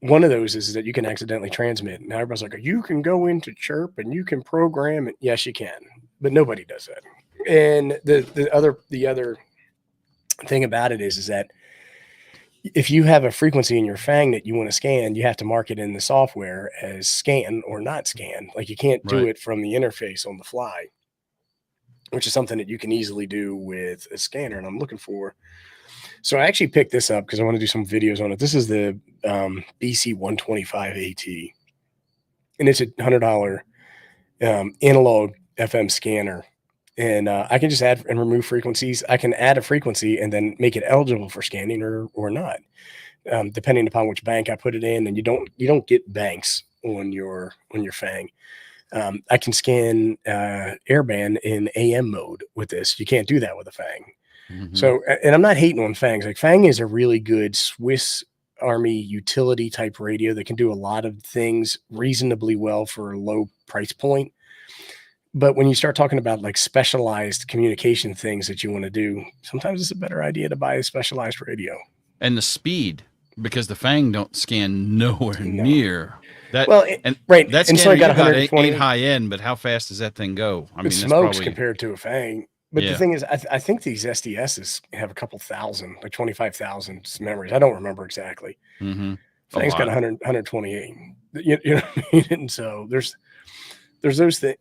One of those is that you can accidentally transmit. Now everybody's like, you can go into Chirp and you can program it. Yes, you can, but nobody does that. And the other thing about it is that if you have a frequency in your fang that you want to scan, you have to mark it in the software as scan or not scan. Like you can't do it from the interface on the fly, which is something that you can easily do with a scanner. And I'm looking for. So I actually picked this up because I want to do some videos on it. This is the BC 125 AT, and it's a $100 analog FM scanner. And I can just add and remove frequencies. I can add a frequency and then make it eligible for scanning or not, depending upon which bank I put it in. And you don't get banks on your fang. I can scan airband in AM mode with this. You can't do that with a fang. Mm-hmm. So, and I'm not hating on fangs. Like fang is a really good Swiss Army utility type radio that can do a lot of things reasonably well for a low price point. But when you start talking about like specialized communication things that you want to do, sometimes it's a better idea to buy a specialized radio. And the speed, because the Fang don't scan nowhere near that. Well, right. That's and so I got 120 ain't high end, but how fast does that thing go? I mean, it smokes compared to a Fang. But the thing is, I think these SDSs have a couple thousand, like 25,000 memories. I don't remember exactly. Mm-hmm. A Fang's got lot. 128. You know what I mean? And so there's those things.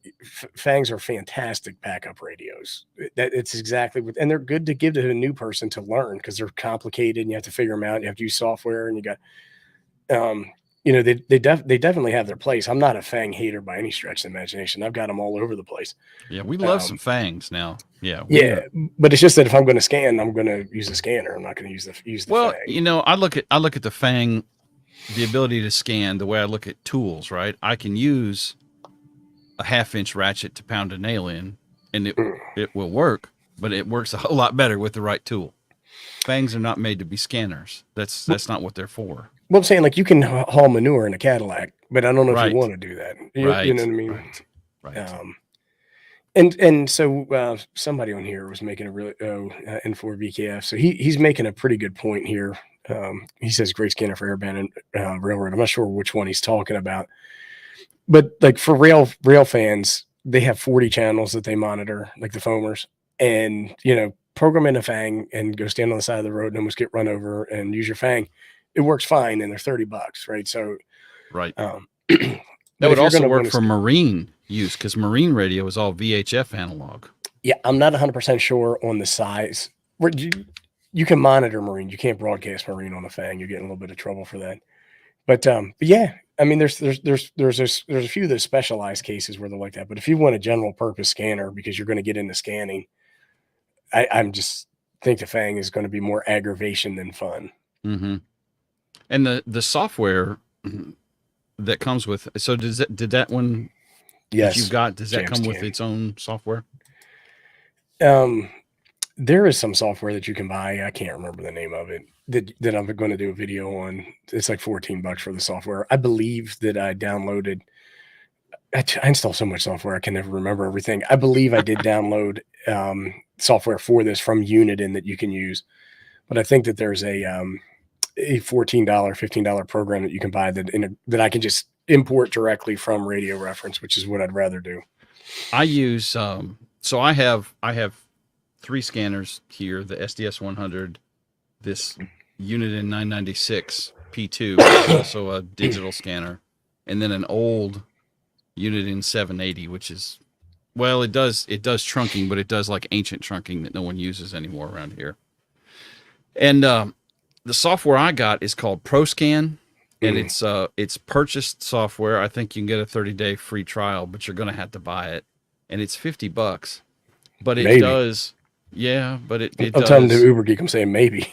Fangs are fantastic backup radios. That it's exactly what, and they're good to give to a new person to learn because they're complicated and you have to figure them out. You have to use software and you got, they definitely have their place. I'm not a Fang hater by any stretch of the imagination. I've got them all over the place. Yeah, we love some Fangs now. Yeah, Yeah, but it's just that if I'm going to scan, I'm going to use a scanner. I'm not going to use the well, Fang. I look at the Fang, the ability to scan the way I look at tools. Right, I can use a 1/2-inch ratchet to pound a nail in, and it will work, but it works a whole lot better with the right tool. Fangs are not made to be scanners. That's not what they're for. Well, I'm saying like you can haul manure in a Cadillac, but I don't know if Right. you want to do that. You know what I mean? Right. And so somebody on here was making a really N4 VKF. So he's making a pretty good point here. He says great scanner for airband and railroad. I'm not sure which one he's talking about, but like for rail fans, they have 40 channels that they monitor, like the foamers, and program in a Fang and go stand on the side of the road and almost get run over and use your Fang. It works fine, and they're $30, right? So, right. That would also work for marine use because marine radio is all VHF analog. Yeah, I'm not 100% sure on the size. You can monitor marine. You can't broadcast marine on a Fang. You're getting a little bit of trouble for that. But yeah, I mean, there's a few of those specialized cases where they're like that. But if you want a general purpose scanner because you're going to get into scanning, I'm just think the Fang is going to be more aggravation than fun. Mm-hmm. And the software that comes with, so did that one that you've got, does that come with its own software? There is some software that you can buy. I can't remember the name of it that I'm going to do a video on. It's like $14 for the software. I believe that I downloaded. I install so much software I can never remember everything. I believe I did download software for this from Uniden that you can use, but I think that there's a $14, $15 program that you can buy that I can just import directly from Radio Reference, which is what I'd rather do. I use so I have 3 scanners here: the SDS 100, this Uniden 996 P2, which is also a digital scanner, and then an old Uniden 780, which is, well, it does trunking, but it does like ancient trunking that no one uses anymore around here. And the software I got is called ProScan, and it's purchased software. I think you can get a 30-day free trial, but you're going to have to buy it, and it's $50. But it does, yeah. But it I'll tell them to Uber Geek. I'm saying maybe.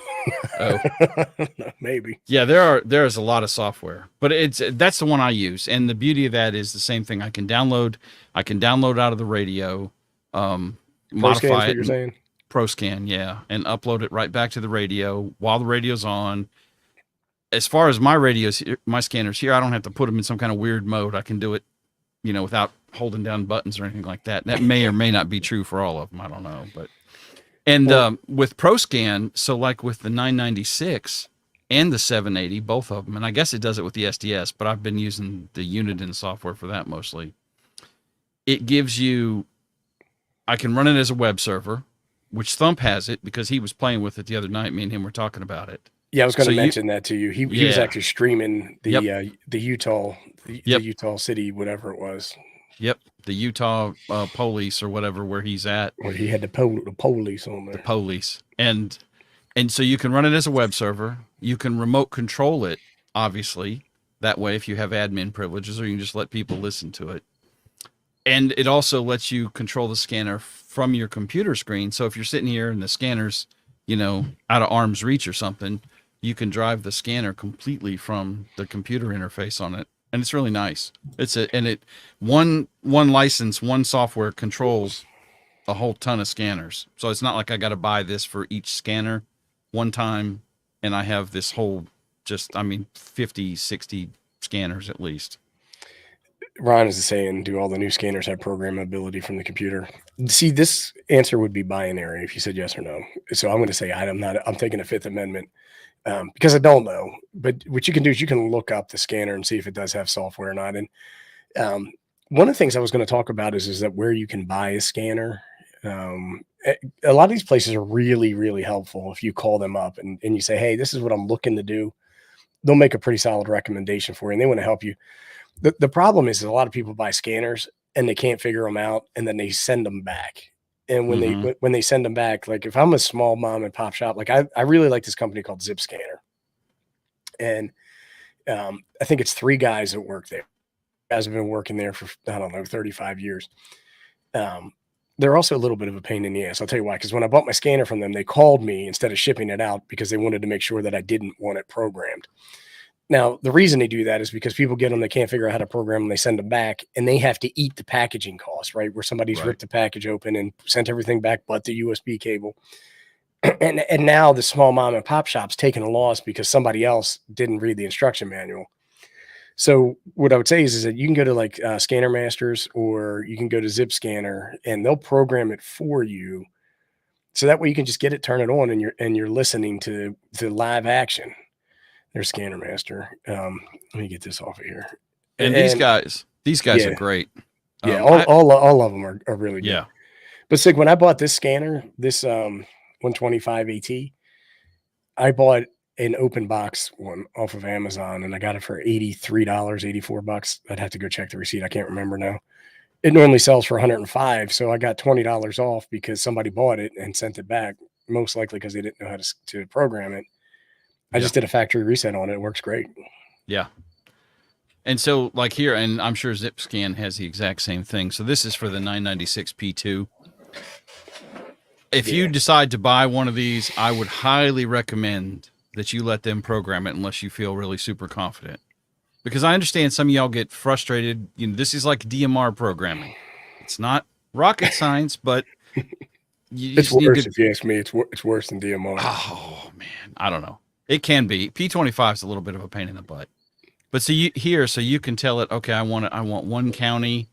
Oh, maybe. Yeah, there's a lot of software, but that's the one I use, and the beauty of that is the same thing. I can download out of the radio, modify it. You're saying? ProScan, yeah, and upload it right back to the radio while the radio's on. As far as my scanners here, I don't have to put them in some kind of weird mode. I can do it, without holding down buttons or anything like that. That may or may not be true for all of them. I don't know, but with ProScan, so like with the 996 and the 780, both of them, and I guess it does it with the SDS, but I've been using the Uniden software for that mostly. It gives you, I can run it as a web server, which Thump has it because he was playing with it the other night. Me and him were talking about it. Yeah, I was going to mention that to you. He was actually streaming the Utah, the Utah City, whatever it was. Yep, the Utah police or whatever, where he's at. Where he had the police on there. The police. And so you can run it as a web server. You can remote control it, obviously. That way, if you have admin privileges, or you can just let people listen to it. And it also lets you control the scanner from your computer screen. So if you're sitting here and the scanner's, out of arm's reach or something, you can drive the scanner completely from the computer interface on it. And it's really nice. One license, one software controls a whole ton of scanners. So it's not like I got to buy this for each scanner one time. And I have this whole 50, 60 scanners at least. Ron is saying, do all the new scanners have programmability from the computer? See, this answer would be binary if you said yes or no. So I'm going to say I'm taking the Fifth Amendment because I don't know. But what you can do is you can look up the scanner and see if it does have software or not. And one of the things I was going to talk about is that where you can buy a scanner. A lot of these places are really, really helpful if you call them up and you say, hey, this is what I'm looking to do. they'll make a pretty solid recommendation for you, and they want to help you. The problem is a lot of people buy scanners and they can't figure them out, and then they send them back. And when they send them back, like if I'm a small mom and pop shop, like I really like this company called Zip Scanner, and I think it's 3 guys that work there. Guys have been working there for, I don't know, 35 years. They're also a little bit of a pain in the ass. I'll tell you why. Because when I bought my scanner from them, they called me instead of shipping it out because they wanted to make sure that I didn't want it programmed. Now, the reason they do that is because people get them, they can't figure out how to program them, they send them back, and they have to eat the packaging cost, right? Where somebody's ripped the package open and sent everything back but the USB cable. And now the small mom and pop shop's taking a loss because somebody else didn't read the instruction manual. So what I would say is that you can go to like Scanner Masters, or you can go to Zip Scanner, and they'll program it for you. So that way you can just get it, turn it on, and you're listening to live action. There's Scanner Master. Let me get this off of here. And these guys are great. Yeah, all of them are really good. Yeah. But Sig, when I bought this scanner, this 125 AT, I bought an open box one off of Amazon, and I got it for $83, $84. I'd have to go check the receipt. I can't remember now. It normally sells for $105, so I got $20 off because somebody bought it and sent it back, most likely because they didn't know how to program it. I just did a factory reset on it. It works great. Yeah. And so like here, and I'm sure ZipScan has the exact same thing. So this is for the 996 P2. If you decide to buy one of these, I would highly recommend that you let them program it unless you feel really super confident. Because I understand some of y'all get frustrated. You know, this is like DMR programming. It's not rocket science, but it's worse if you ask me. It's worse than DMR. Oh man, I don't know. It can be. P25 is a little bit of a pain in the butt. But so you can tell it, okay, I want one county.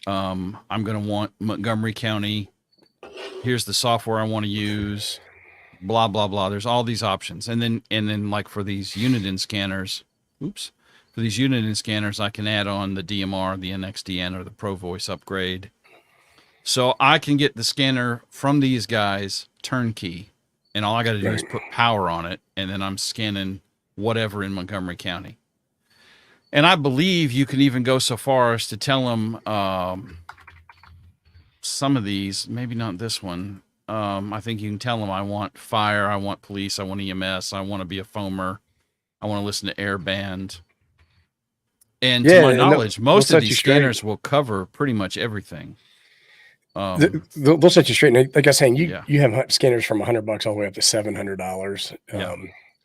I'm going to want Montgomery County. Here's the software I want to use. Blah blah blah. There's all these options. And then like for these Uniden scanners, for these Uniden scanners, I can add on the DMR, the NXDN, or the Pro Voice upgrade. So I can get the scanner from these guys turnkey, and all I got to do is put power on it, and then I'm scanning whatever in Montgomery County. And I believe you can even go so far as to tell them some of these, maybe not this one. I think you can tell them I want fire, I want police, I want EMS, I want to be a foamer, I want to listen to air band. And to my knowledge, most of these scanners will cover pretty much everything. They'll set you straight. Like I was saying, you have scanners from $100 all the way up to $700,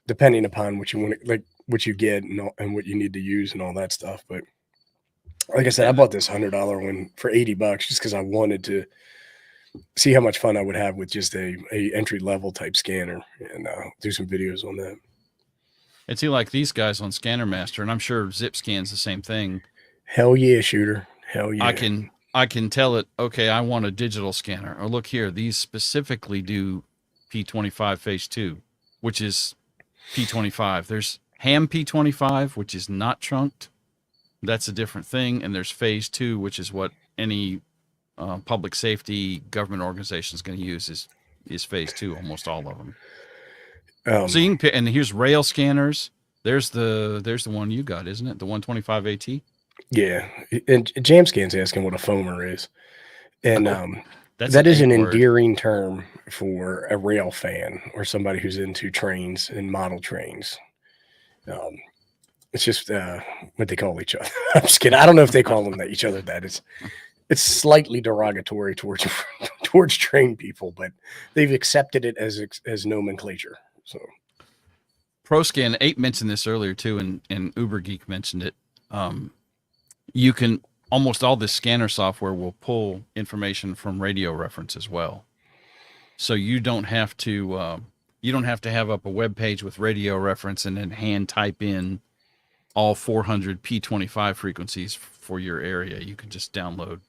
depending upon what you want, like what you get and what you need to use and all that stuff. But like I said, I bought this $100 one for $80 just because I wanted to see how much fun I would have with just a entry level type scanner, and do some videos on that. And see, like these guys on Scanner Master, and I'm sure ZipScan's the same thing. Hell yeah, shooter. Hell yeah. I can tell it, okay, I want a digital scanner. Or look here, these specifically do P25 phase 2, which is P25. There's ham P25, which is not trunked. That's a different thing. And there's phase 2, which is what any public safety government organization is going to use is phase 2, almost all of them. So you can pick, and here's rail scanners. There's the one you got, isn't it? The 125 AT. Yeah, and JamScan's asking what a foamer is, and that is an endearing term for a rail fan or somebody who's into trains and model trains. It's just what they call each other. I'm just kidding. I don't know if they call them each other that. It's slightly derogatory towards train people, but they've accepted it as nomenclature. So, ProScan 8 mentioned this earlier too, and Uber Geek mentioned it. You can almost all this scanner software will pull information from radio reference as well. So you don't have to have up a web page with radio reference and then hand type in all 400 P25 frequencies for your area. You can just download,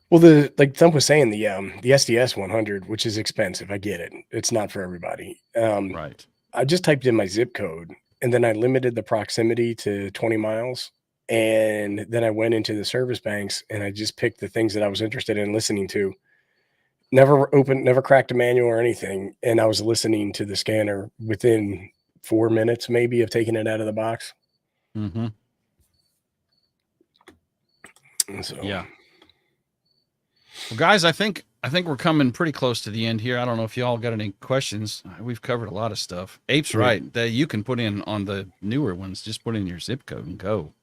Well, like Thump was saying, the SDS 100, which is expensive. I get it. It's not for everybody. Right. I just typed in my zip code, and then I limited the proximity to 20 miles. And then I went into the service banks, and I just picked the things that I was interested in listening to. Never cracked a manual or anything. And I was listening to the scanner within 4 minutes maybe of taking it out of the box. Mm-hmm. And so Yeah. Well, guys, I think we're coming pretty close to the end here. I don't know if y'all got any questions. We've covered a lot of stuff. Ape's right. That you can put in on the newer ones. Just put in your zip code and go.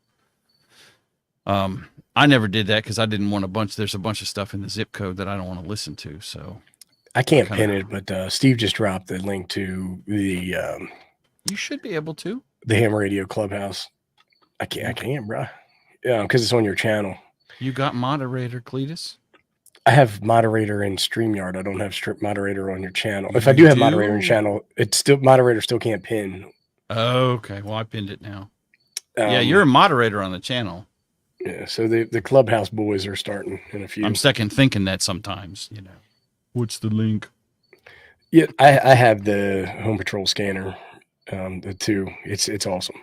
I never did that because I didn't want there's a bunch of stuff in the zip code that I don't want to listen to. So I can't pin it, but Steve just dropped the link to the you should be able to. The Ham Radio Clubhouse. I can't, bro. Yeah, because it's on your channel. You got moderator, Cletus? I have moderator in StreamYard. I don't have moderator on your channel. If I do have moderator in channel, moderator still can't pin. Oh, okay. Well, I pinned it now. Yeah, you're a moderator on the channel. Yeah, so the Clubhouse boys are starting in a few. I'm second thinking that sometimes, you know. What's the link? Yeah, I have the Home Patrol scanner, the 2. It's awesome.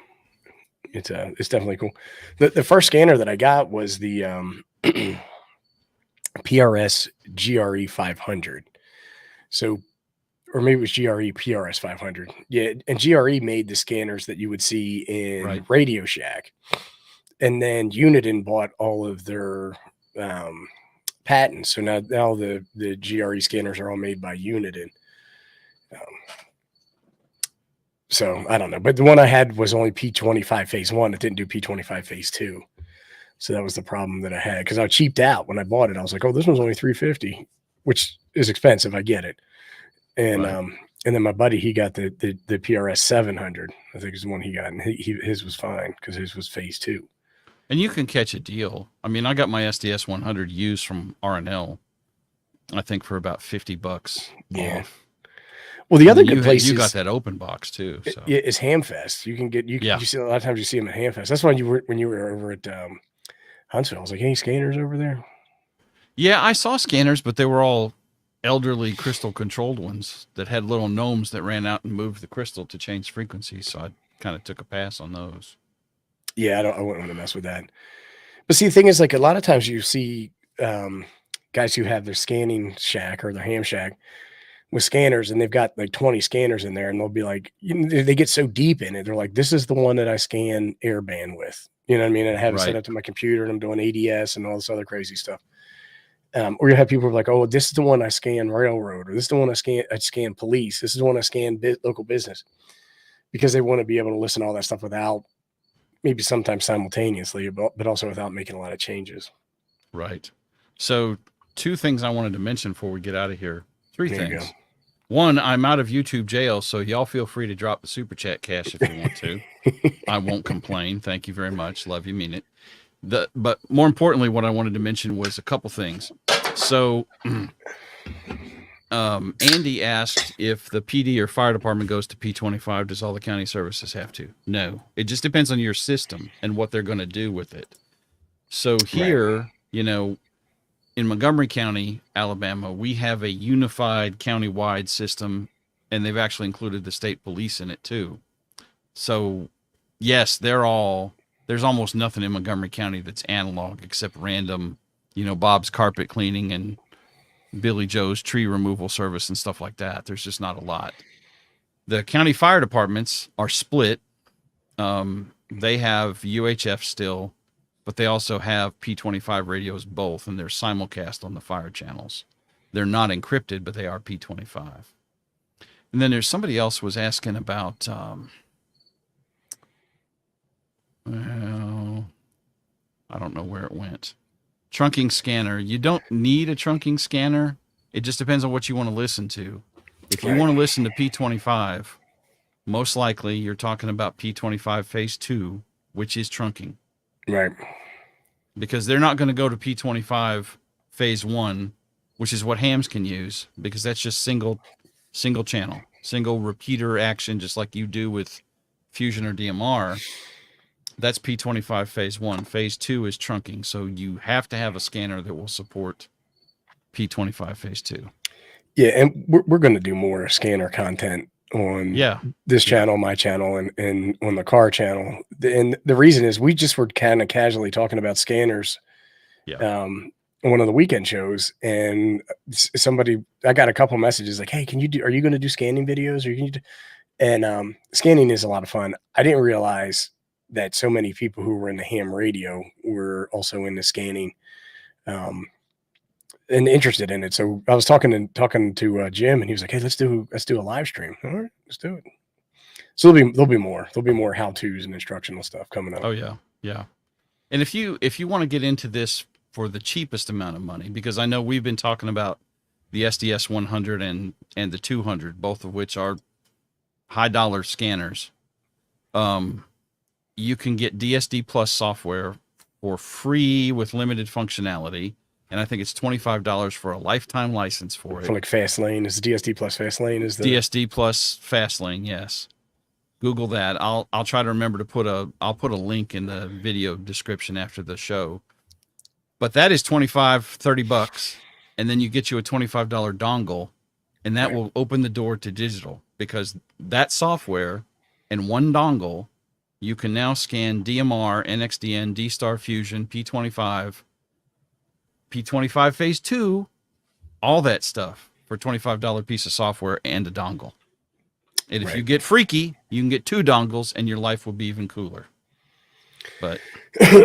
It's definitely cool. The first scanner that I got was the PRS GRE 500. So, or maybe it was GRE PRS 500. Yeah, and GRE made the scanners that you would see in Radio Shack. And then Uniden bought all of their patents. So now the GRE scanners are all made by Uniden. So I don't know. But the one I had was only P25 phase 1. It didn't do P25 phase 2. So that was the problem that I had. Because I cheaped out when I bought it. I was like, oh, this one's only $350, which is expensive. I get it. And and then my buddy, he got the PRS 700. I think is the one he got. And his was fine because his was phase 2. And you can catch a deal. I mean, I got my SDS 100 used from R&L, I think for about $50 off. Well, the other good place you got that open box too. So is Hamfest. You can get you see a lot of times you see them at Hamfest. That's why when you were over at Huntsville. I was like, any scanners over there? Yeah, I saw scanners, but they were all elderly crystal controlled ones that had little gnomes that ran out and moved the crystal to change frequency. So I kind of took a pass on those. Yeah, I wouldn't want to mess with that. But see, the thing is, like a lot of times you see guys who have their scanning shack or their ham shack with scanners, and they've got like 20 scanners in there, and they'll be like, they get so deep in it, they're like, this is the one that I scan airband with. You know what I mean? And I have it set up to my computer, and I'm doing ADS and all this other crazy stuff. Or you have people who are like, oh, this is the one I scan railroad, or this is the one I scan police. This is the one I scan local business, because they want to be able to listen to all that stuff without, maybe sometimes simultaneously, but also without making a lot of changes. Right. So 2 things I wanted to mention before we get out of here. 3 things. 1, I'm out of YouTube jail, so y'all feel free to drop the super chat cash if you want to. I won't complain. Thank you very much. Love you, mean it. But more importantly, what I wanted to mention was a couple things. So Andy asked if the PD or fire department goes to P25, does all the county services have to? No. It just depends on your system and what they're going to do with it. So here, you know, in Montgomery County, Alabama, we have a unified county-wide system, and they've actually included the state police in it too. So yes, there's almost nothing in Montgomery County that's analog except random, you know, Bob's carpet cleaning and Billy Joe's tree removal service and stuff like that. There's just not a lot. The county fire departments are split. They have UHF still, but they also have P25 radios both, and they're simulcast on the fire channels. They're not encrypted, but they are P25. And then there's somebody else was asking about, well, I don't know where it went. Trunking scanner. You don't need a trunking scanner. It just depends on what you want to listen to. If you want to listen to P25, most likely you're talking about P25 phase 2, which is trunking. Right. Because they're not going to go to P25 phase 1, which is what hams can use, because that's just single channel, single repeater action, just like you do with Fusion or DMR. That's P25 phase 1. Phase 2 is trunking. So you have to have a scanner that will support P25 phase 2. Yeah, and we're going to do more scanner content on this channel, my channel, and on the car channel. And the reason is we just were kind of casually talking about scanners on one of the weekend shows, and I got a couple messages like, hey, are you going to do scanning videos? Or And scanning is a lot of fun. I didn't realize that so many people who were in the ham radio were also into scanning and interested in it. So I was talking to Jim, and he was like, "Hey, let's do a live stream." All right, let's do it. So there'll be more how tos and instructional stuff coming up. Oh yeah, yeah. And if you want to get into this for the cheapest amount of money, because I know we've been talking about the SDS 100 and the 200, both of which are high dollar scanners. You can get DSD Plus software for free with limited functionality, and I think it's $25 for a lifetime license for it. For like Fastlane, is DSD Plus Fastlane is the DSD Plus Fastlane, yes. Google that. I'll try to remember to I'll put a link in the video description after the show. But that is $25-$30, and then you get you a $25 dongle, and that will open the door to digital, because that software and one dongle, you can now scan DMR, NXDN, D-Star Fusion, P25, P25 Phase 2, all that stuff for a $25 piece of software and a dongle. And if you get freaky, you can get 2 dongles, and your life will be even cooler. But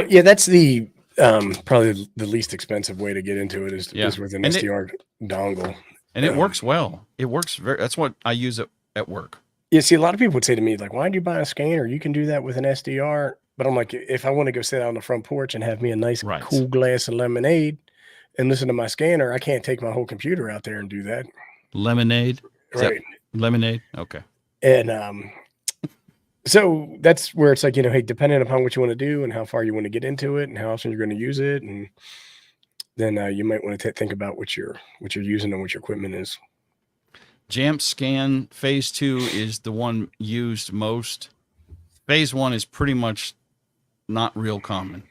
yeah, that's the probably the least expensive way to get into it is with an SDR dongle. And it works well. It works that's what I use it at work. Yeah, see, a lot of people would say to me, like, why'd you buy a scanner? You can do that with an SDR. But I'm like, if I want to go sit out on the front porch and have me a nice cool glass of lemonade and listen to my scanner, I can't take my whole computer out there and do that. Lemonade? Right. Lemonade? Okay. And so that's where it's like, hey, depending upon what you want to do and how far you want to get into it and how often you're going to use it, and then you might want to think about what you're using and what your equipment is. Jamp Scan Phase 2 is the one used most. Phase 1 is pretty much not real common,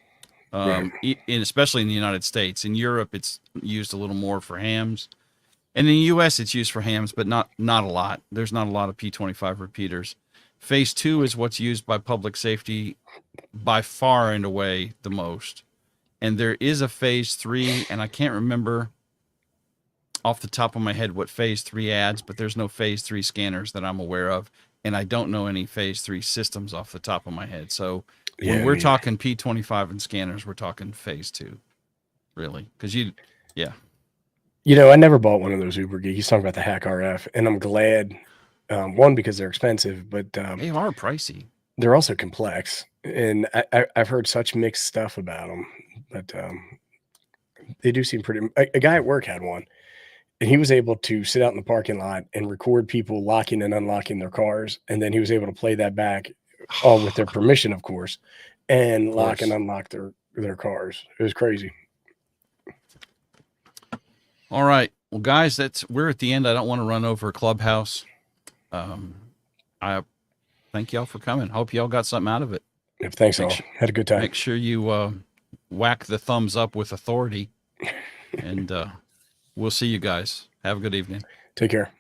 especially in the United States. In Europe, it's used a little more for hams. And in the U.S., it's used for hams, but not a lot. There's not a lot of P25 repeaters. Phase 2 is what's used by public safety by far and away the most. And there is a Phase 3, and I can't remember off the top of my head what Phase 3 adds, but there's no Phase 3 scanners that I'm aware of, and I don't know any Phase 3 systems off the top of my head. So when we're talking P25 and scanners, we're talking Phase 2, really. Because I never bought one of those Uber Geek. He's talking about the Hack RF, and I'm glad, one, because they're expensive, but they are pricey. They're also complex, and I've heard such mixed stuff about them, but they do seem pretty. A guy at work had one, and he was able to sit out in the parking lot and record people locking and unlocking their cars, and then he was able to play that back, all with their permission, of course, and lock and unlock their cars. It was crazy. All right. Well, guys, we're at the end. I don't want to run over Clubhouse. I thank y'all for coming. Hope y'all got something out of it. Yeah, thanks all. Had a good time. Make sure you whack the thumbs up with authority. And we'll see you guys. Have a good evening. Take care.